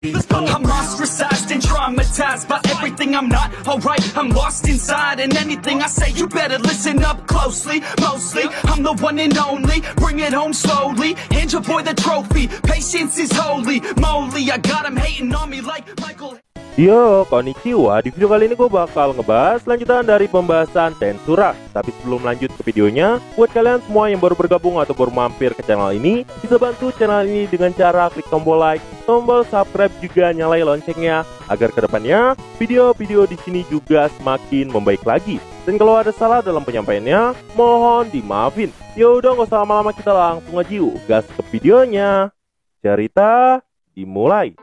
I'm ostracized and traumatized by everything I'm not alright. I'm lost inside, and anything I say you better listen up closely. Mostly, I'm the one and only. Bring it home slowly. Hand your boy the trophy. Patience is holy moly. I got him hating on me like Michael. Yo, konnichiwa. Di video kali ini gue bakal ngebahas lanjutan dari pembahasan Tensura. Tapi sebelum lanjut ke videonya, buat kalian semua yang baru bergabung atau baru mampir ke channel ini, bisa bantu channel ini dengan cara klik tombol like, tombol subscribe, juga nyalain loncengnya, agar kedepannya video-video di sini juga semakin membaik lagi. Dan kalau ada salah dalam penyampaiannya, mohon dimaafin. Yaudah, gak usah lama-lama, kita langsung aja yuk gas ke videonya. Cerita dimulai.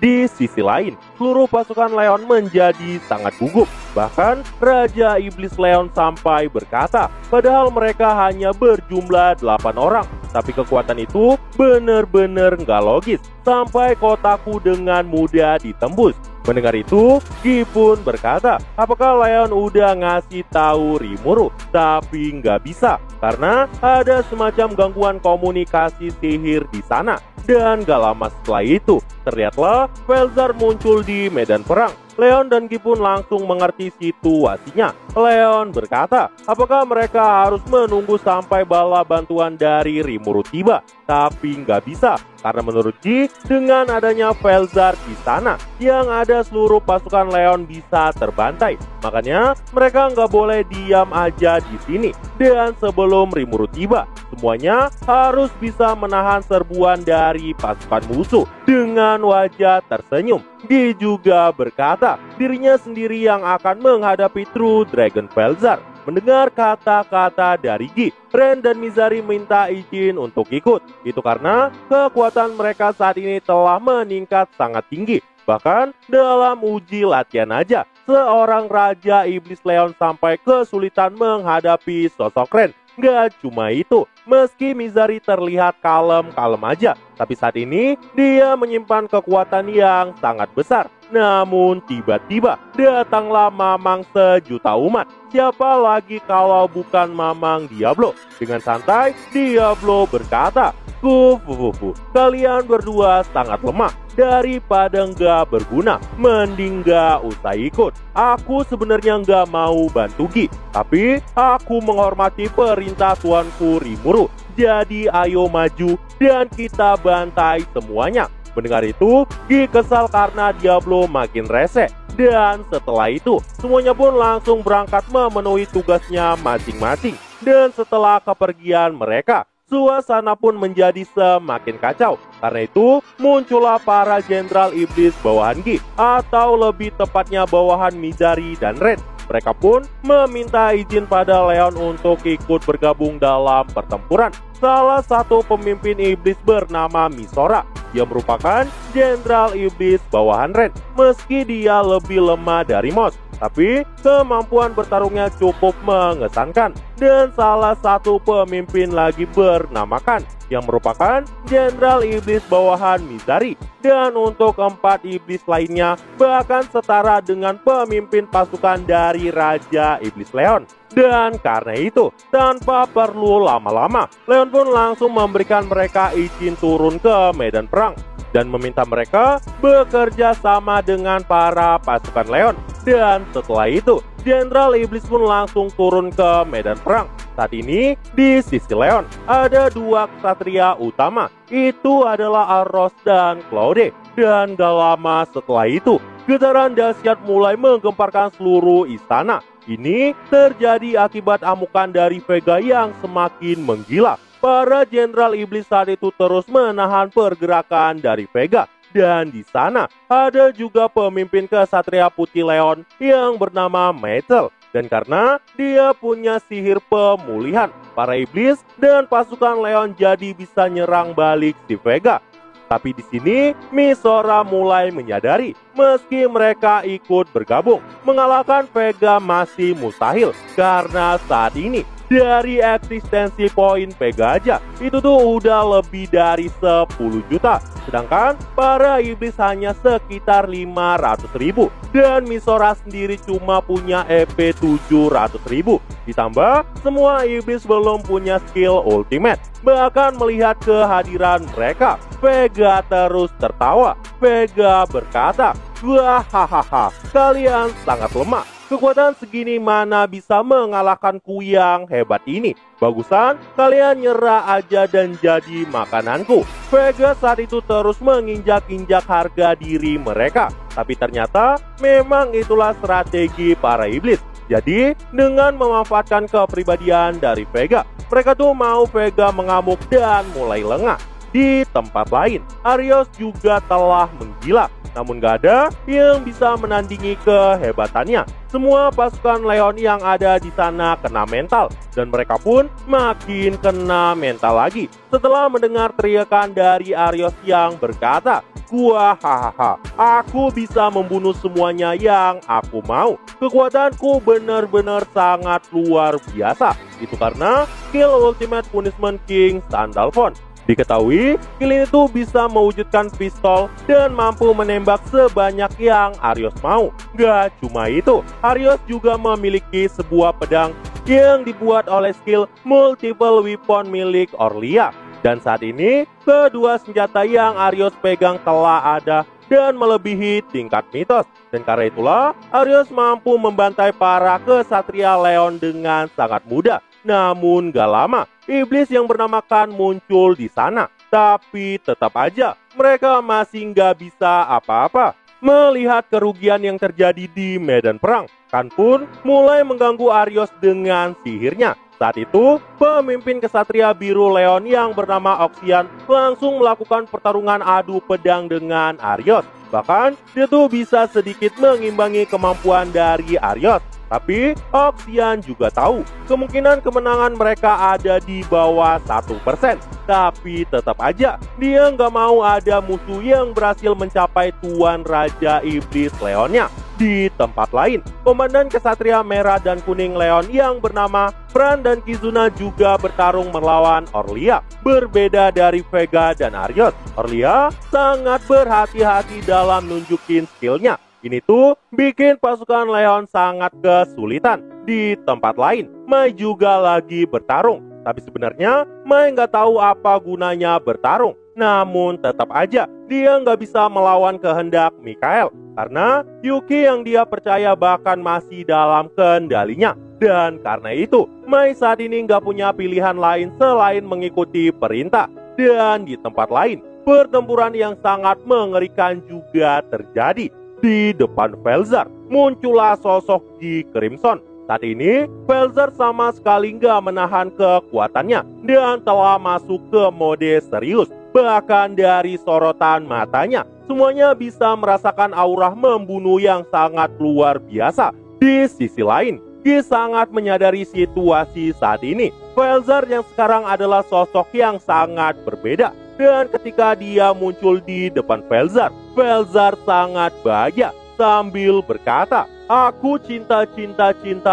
Di sisi lain, seluruh pasukan Leon menjadi sangat gugup. Bahkan Raja Iblis Leon sampai berkata, padahal mereka hanya berjumlah 8 orang, tapi kekuatan itu bener-bener nggak logis, sampai kotaku dengan mudah ditembus. Mendengar itu, Gi pun berkata, apakah Leon udah ngasih tahu Rimuru? Tapi nggak bisa, karena ada semacam gangguan komunikasi sihir di sana. Dan gak lama setelah itu, terlihatlah Felzar muncul di medan perang. Leon dan Gi pun langsung mengerti situasinya. Leon berkata, apakah mereka harus menunggu sampai bala bantuan dari Rimuru tiba? Tapi nggak bisa, karena menurut Gi, dengan adanya Felzar di sana, yang ada seluruh pasukan Leon bisa terbantai. Makanya mereka nggak boleh diam aja di sini. Dan sebelum Rimuru tiba, semuanya harus bisa menahan serbuan dari pasukan musuh. Dengan wajah tersenyum, Gi juga berkata, dirinya sendiri yang akan menghadapi True Dragon Felzar. Mendengar kata-kata dari Gi, Ren dan Mizari minta izin untuk ikut. Itu karena kekuatan mereka saat ini telah meningkat sangat tinggi. Bahkan dalam uji latihan aja, seorang Raja Iblis Leon sampai kesulitan menghadapi sosok Ren. Gak cuma itu, meski Mizari terlihat kalem-kalem aja, tapi saat ini dia menyimpan kekuatan yang sangat besar. Namun tiba-tiba datanglah Mamang sejuta umat. Siapa lagi kalau bukan Mamang Diablo? Dengan santai, Diablo berkata, Kufufufu, kalian berdua sangat lemah. Daripada nggak berguna, mending nggak usah ikut. Aku sebenarnya nggak mau bantu Gi, tapi aku menghormati perintah tuanku Rimuru. Jadi ayo maju dan kita bantai semuanya. Mendengar itu, Gi kesal karena Diablo makin rese. Dan setelah itu, semuanya pun langsung berangkat memenuhi tugasnya masing-masing. Dan setelah kepergian mereka, suasana pun menjadi semakin kacau. Karena itu, muncullah para jenderal iblis bawahan Gi, atau lebih tepatnya bawahan Mizari dan Ren. Mereka pun meminta izin pada Leon untuk ikut bergabung dalam pertempuran. Salah satu pemimpin iblis bernama Misora, dia merupakan jenderal iblis bawahan Ren. Meski dia lebih lemah dari Mos, tapi kemampuan bertarungnya cukup mengesankan. Dan salah satu pemimpin lagi bernamakan, yang merupakan jenderal iblis bawahan Mizari. Dan untuk 4 iblis lainnya bahkan setara dengan pemimpin pasukan dari Raja Iblis Leon. Dan karena itu, tanpa perlu lama-lama, Leon pun langsung memberikan mereka izin turun ke medan perang dan meminta mereka bekerja sama dengan para pasukan Leon. Dan setelah itu, Jenderal Iblis pun langsung turun ke medan perang. Saat ini, di sisi Leon, ada 2 ksatria utama. Itu adalah Aros dan Claude. Dan gak lama setelah itu, getaran dahsyat mulai menggemparkan seluruh istana. Ini terjadi akibat amukan dari Vega yang semakin menggila. Para jenderal iblis saat itu terus menahan pergerakan dari Vega. Dan di sana ada juga pemimpin ksatria putih Leon yang bernama Metal. Dan karena dia punya sihir pemulihan, para iblis dan pasukan Leon jadi bisa nyerang balik si Vega. Tapi di sini Misora mulai menyadari, meski mereka ikut bergabung, mengalahkan Vega masih mustahil. Karena saat ini dari eksistensi poin Vega aja, itu tuh udah lebih dari 10 juta. Sedangkan para iblis hanya sekitar 500.000 dan Misora sendiri cuma punya EP 700.000. Ditambah semua iblis belum punya skill ultimate. Bahkan melihat kehadiran mereka, Vega terus tertawa. Vega berkata, "Wah, hahaha, kalian sangat lemah. Kekuatan segini mana bisa mengalahkanku yang hebat ini? Bagusan kalian nyerah aja dan jadi makananku." Vega saat itu terus menginjak-injak harga diri mereka. Tapi ternyata memang itulah strategi para iblis. Jadi dengan memanfaatkan kepribadian dari Vega, mereka tuh mau Vega mengamuk dan mulai lengah. Di tempat lain, Arios juga telah menggila. Namun gak ada yang bisa menandingi kehebatannya. Semua pasukan Leon yang ada di sana kena mental, dan mereka pun makin kena mental lagi setelah mendengar teriakan dari Arios yang berkata, "Gua hahaha, aku bisa membunuh semuanya yang aku mau. Kekuatanku benar-benar sangat luar biasa." Itu karena skill Ultimate Punishment King Sandalphon. Diketahui, skill ini tuh bisa mewujudkan pistol dan mampu menembak sebanyak yang Arios mau. Gak cuma itu, Arios juga memiliki sebuah pedang yang dibuat oleh skill Multiple Weapon milik Orlia. Dan saat ini, kedua senjata yang Arios pegang telah ada dan melebihi tingkat mitos. Dan karena itulah, Arios mampu membantai para kesatria Leon dengan sangat mudah. Namun gak lama, iblis yang bernama Khan muncul di sana. Tapi tetap aja, mereka masih gak bisa apa-apa. Melihat kerugian yang terjadi di medan perang, Khan pun mulai mengganggu Arios dengan sihirnya. Saat itu, pemimpin kesatria biru Leon yang bernama Oxian langsung melakukan pertarungan adu pedang dengan Arios. Bahkan, dia tuh bisa sedikit mengimbangi kemampuan dari Arios. Tapi Oxian juga tahu kemungkinan kemenangan mereka ada di bawah 1%. Tapi tetap aja dia nggak mau ada musuh yang berhasil mencapai Tuan Raja Iblis Leonnya. Di tempat lain, komandan kesatria merah dan kuning Leon yang bernama Fran dan Kizuna juga bertarung melawan Orlia. Berbeda dari Vega dan Arios, Orlia sangat berhati-hati dalam nunjukin skillnya. Ini tuh bikin pasukan Leon sangat kesulitan. Di tempat lain, Mai juga lagi bertarung. Tapi sebenarnya Mai nggak tahu apa gunanya bertarung. Namun tetap aja dia nggak bisa melawan kehendak Mikael. Karena Yuki yang dia percaya bahkan masih dalam kendalinya. Dan karena itu, Mai saat ini nggak punya pilihan lain selain mengikuti perintah. Dan di tempat lain, pertempuran yang sangat mengerikan juga terjadi. Di depan Velzar, muncullah sosok G Crimson. Saat ini, Velzar sama sekali nggak menahan kekuatannya dan telah masuk ke mode serius. Bahkan dari sorotan matanya, semuanya bisa merasakan aura membunuh yang sangat luar biasa. Di sisi lain, G sangat menyadari situasi saat ini. Velzar yang sekarang adalah sosok yang sangat berbeda. Dan ketika dia muncul di depan Velzar, Velzar sangat bahagia sambil berkata, "Aku cinta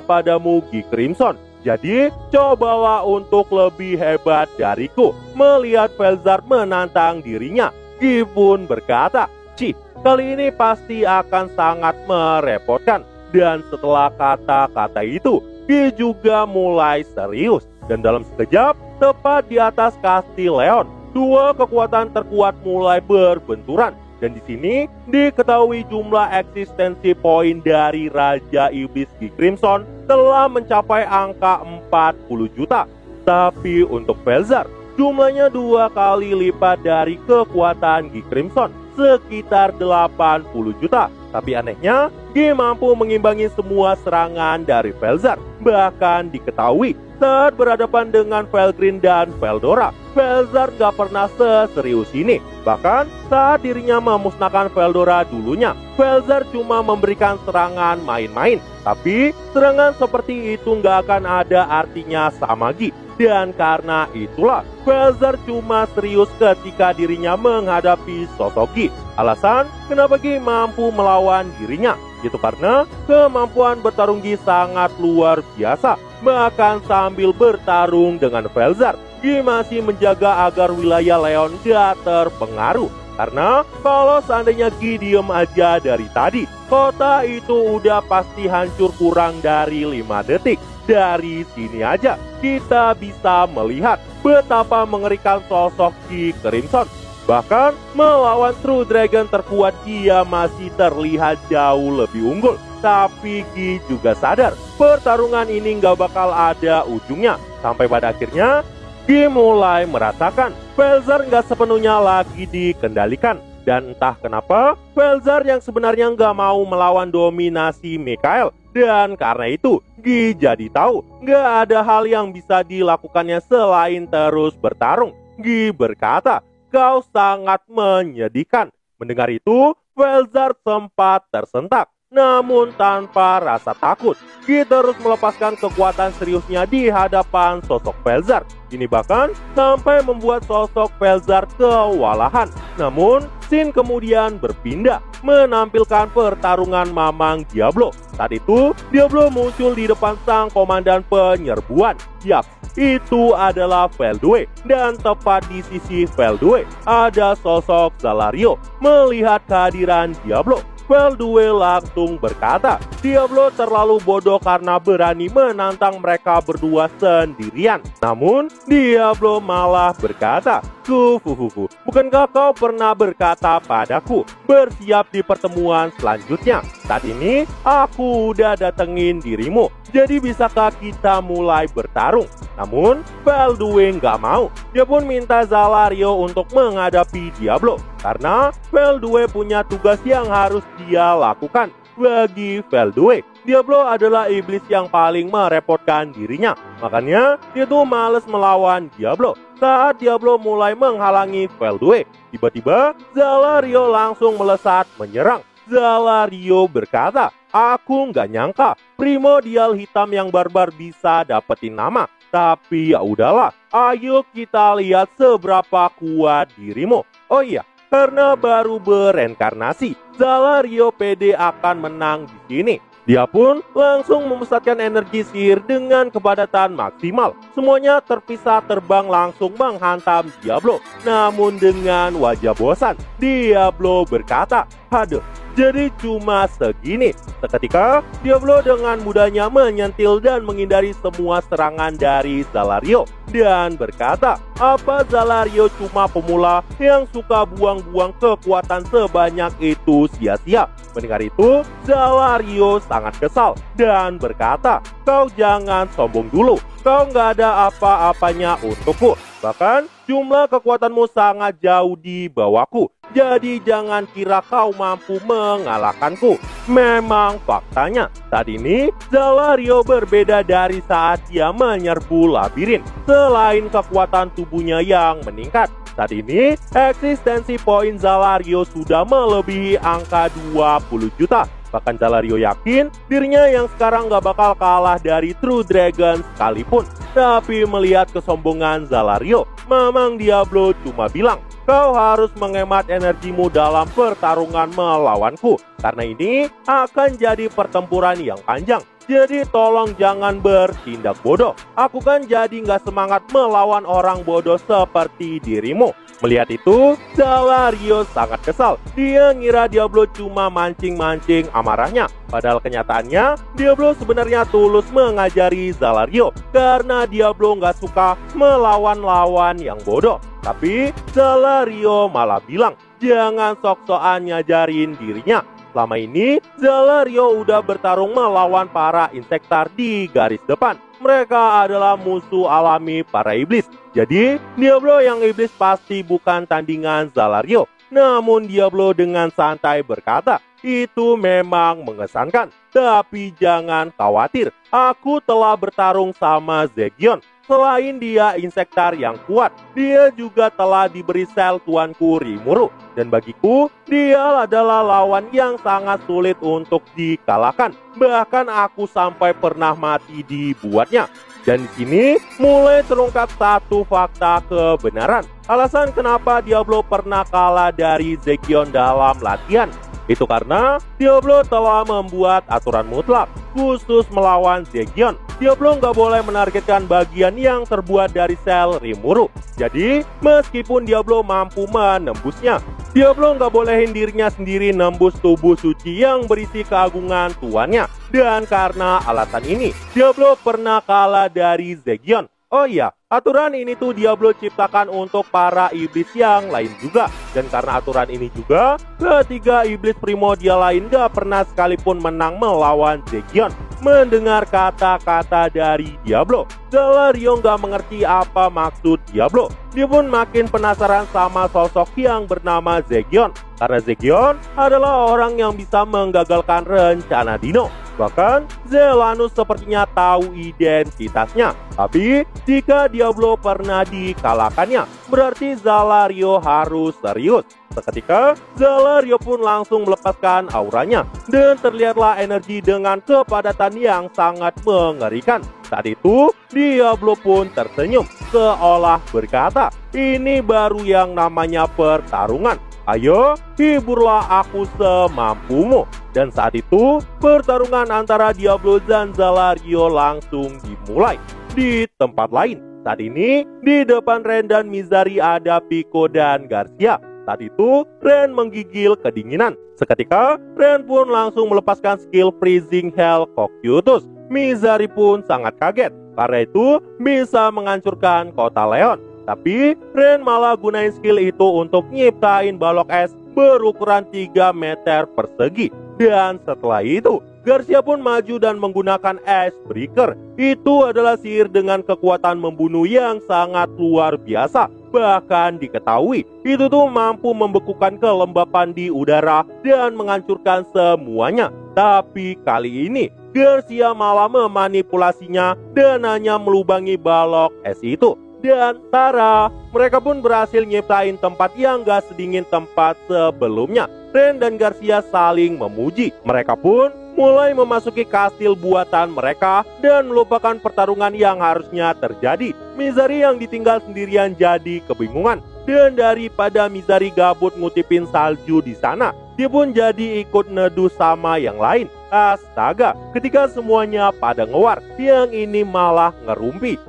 padamu G Crimson. Jadi cobalah untuk lebih hebat dariku." Melihat Velzar menantang dirinya, G pun berkata, "Cih, kali ini pasti akan sangat merepotkan." Dan setelah kata-kata itu, G juga mulai serius. Dan dalam sekejap, tepat di atas kastil Leon, dua kekuatan terkuat mulai berbenturan. Dan di sini diketahui jumlah eksistensi poin dari Raja Iblis G Crimson telah mencapai angka 40 juta. Tapi untuk Velzar, jumlahnya 2 kali lipat dari kekuatan G Crimson, sekitar 80 juta. Tapi anehnya, G mampu mengimbangi semua serangan dari Velzar. Bahkan diketahui saat berhadapan dengan Felgreen dan Veldora, Velzar gak pernah seserius ini. Bahkan saat dirinya memusnahkan Veldora dulunya, Velzar cuma memberikan serangan main-main. Tapi serangan seperti itu gak akan ada artinya sama G. Dan karena itulah Velzar cuma serius ketika dirinya menghadapi sosok G. Alasan kenapa G mampu melawan dirinya, itu karena kemampuan bertarung G sangat luar biasa. Bahkan sambil bertarung dengan Velzar, G masih menjaga agar wilayah Leon gak terpengaruh. Karena kalau seandainya Gi diem aja dari tadi, kota itu udah pasti hancur kurang dari 5 detik. Dari sini aja kita bisa melihat betapa mengerikan sosok Gi Crimson. Bahkan melawan True Dragon terkuat dia masih terlihat jauh lebih unggul. Tapi Gi juga sadar pertarungan ini nggak bakal ada ujungnya. Sampai pada akhirnya Gi mulai merasakan Velzar nggak sepenuhnya lagi dikendalikan. Dan entah kenapa Velzar yang sebenarnya nggak mau melawan dominasi Mikael. Dan karena itu Gi jadi tahu nggak ada hal yang bisa dilakukannya selain terus bertarung. Gi berkata, "Kau sangat menyedihkan." Mendengar itu, Velzar sempat tersentak. Namun tanpa rasa takut, Gi terus melepaskan kekuatan seriusnya di hadapan sosok Velzar. Ini bahkan sampai membuat sosok Velzar kewalahan. Namun, scene kemudian berpindah, menampilkan pertarungan Mamang Diablo. Saat itu, Diablo muncul di depan sang komandan penyerbuan. Yap, itu adalah Veldue. Dan tepat di sisi Veldue, ada sosok Zalario. Melihat kehadiran Diablo, Veldue langsung berkata, Diablo terlalu bodoh karena berani menantang mereka berdua sendirian. Namun, Diablo malah berkata, bukankah kau pernah berkata padaku, bersiap di pertemuan selanjutnya? Saat ini, aku udah datengin dirimu, jadi bisakah kita mulai bertarung? Namun, Veldue nggak mau. Dia pun minta Zalario untuk menghadapi Diablo, karena Veldue punya tugas yang harus dia lakukan. Bagi Veldue, Diablo adalah iblis yang paling merepotkan dirinya. Makanya, dia tuh males melawan Diablo. Saat Diablo mulai menghalangi Veldue, tiba-tiba Zalario langsung melesat menyerang. Zalario berkata, "Aku nggak nyangka primordial hitam yang barbar bisa dapetin nama. Tapi ya udahlah, ayo kita lihat seberapa kuat dirimu." Oh iya, karena baru bereinkarnasi, Zalario pede akan menang di sini. Dia pun langsung memusatkan energi sihir dengan kepadatan maksimal. Semuanya terpisah terbang langsung menghantam Diablo. Namun dengan wajah bosan, Diablo berkata, "Aduh, jadi cuma segini." Seketika, Diablo dengan mudahnya menyentil dan menghindari semua serangan dari Zalario. Dan berkata, apa Zalario cuma pemula yang suka buang-buang kekuatan sebanyak itu sia-sia? Mendengar itu, Zalario sangat kesal dan berkata, "Kau jangan sombong dulu, kau nggak ada apa-apanya untukku. Bahkan jumlah kekuatanmu sangat jauh di bawahku. Jadi jangan kira kau mampu mengalahkanku." Memang faktanya, saat ini Zalario berbeda dari saat dia menyerbu labirin. Selain kekuatan tubuhnya yang meningkat, saat ini eksistensi poin Zalario sudah melebihi angka 20 juta. Bahkan Zalario yakin dirinya yang sekarang gak bakal kalah dari True Dragon sekalipun. Tapi melihat kesombongan Zalario, Mamang Diablo cuma bilang, "Kau harus menghemat energimu dalam pertarungan melawanku, karena ini akan jadi pertempuran yang panjang. Jadi tolong jangan bertindak bodoh. Aku kan jadi nggak semangat melawan orang bodoh seperti dirimu." Melihat itu, Zalario sangat kesal. Dia ngira Diablo cuma mancing-mancing amarahnya. Padahal kenyataannya, Diablo sebenarnya tulus mengajari Zalario karena Diablo nggak suka melawan lawan yang bodoh. Tapi Zalario malah bilang, jangan sok-sokan ngajarin dirinya. Selama ini, Zalario udah bertarung melawan para insektar di garis depan. Mereka adalah musuh alami para iblis. Jadi, Diablo yang iblis pasti bukan tandingan Zalario. Namun Diablo dengan santai berkata, "Itu memang mengesankan. Tapi jangan khawatir, aku telah bertarung sama Zegion. Selain dia insektar yang kuat, dia juga telah diberi sel tuanku Rimuru. Dan bagiku, dia adalah lawan yang sangat sulit untuk dikalahkan. Bahkan aku sampai pernah mati dibuatnya." Dan di sini mulai terungkap satu fakta kebenaran. Alasan kenapa Diablo pernah kalah dari Zegion dalam latihan. Itu karena Diablo telah membuat aturan mutlak khusus melawan Zegion. Diablo nggak boleh menargetkan bagian yang terbuat dari sel Rimuru. Jadi, meskipun Diablo mampu menembusnya, Diablo nggak bolehin dirinya sendiri nembus tubuh suci yang berisi keagungan tuannya. Dan karena alasan ini, Diablo pernah kalah dari Zegion. Oh iya, aturan ini tuh Diablo ciptakan untuk para iblis yang lain juga. Dan karena aturan ini juga, ketiga iblis primordial lain gak pernah sekalipun menang melawan Zegion. Mendengar kata-kata dari Diablo, Zalario gak mengerti apa maksud Diablo. Dia pun makin penasaran sama sosok yang bernama Zegion. Karena Zegion adalah orang yang bisa menggagalkan rencana Dino. Bahkan Zelanus sepertinya tahu identitasnya. Tapi jika Diablo pernah dikalahkannya, berarti Zalario harus serius. Seketika Zalario pun langsung melepaskan auranya, dan terlihatlah energi dengan kepadatan yang sangat mengerikan. Saat itu Diablo pun tersenyum, seolah berkata, "Ini baru yang namanya pertarungan. Ayo, hiburlah aku semampumu." Dan saat itu, pertarungan antara Diablo dan Zalario langsung dimulai. Di tempat lain, saat ini, di depan Ren dan Mizari ada Pico dan Garcia. Saat itu, Ren menggigil kedinginan. Seketika, Ren pun langsung melepaskan skill Freezing Hell Cocytus. Mizari pun sangat kaget, karena itu bisa menghancurkan kota Leon. Tapi Ren malah gunain skill itu untuk nyiptain balok es berukuran 3 meter persegi. Dan setelah itu, Garcia pun maju dan menggunakan Ice Breaker. Itu adalah sihir dengan kekuatan membunuh yang sangat luar biasa. Bahkan diketahui, itu tuh mampu membekukan kelembapan di udara dan menghancurkan semuanya. Tapi kali ini, Garcia malah memanipulasinya dan hanya melubangi balok es itu. Dan tara, mereka pun berhasil nyiptain tempat yang gak sedingin tempat sebelumnya. Ren dan Garcia saling memuji. Mereka pun mulai memasuki kastil buatan mereka dan melupakan pertarungan yang harusnya terjadi. Mizari yang ditinggal sendirian jadi kebingungan. Dan daripada Mizari gabut ngutipin salju di sana, dia pun jadi ikut neduh sama yang lain. Astaga, ketika semuanya pada ngewar, yang ini malah ngerumpi.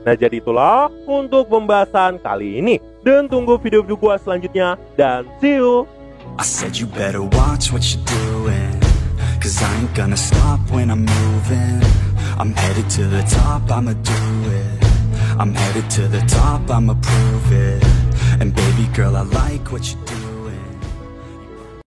Nah, jadi itulah untuk pembahasan kali ini. Dan tunggu video-video gua selanjutnya. Dan see you. I said you better watch what you're doing, 'cause I ain't gonna stop when I'm moving. I'm headed to the top, I'ma do it. I'm headed to the top, I'ma prove it. And baby girl, I like what you do.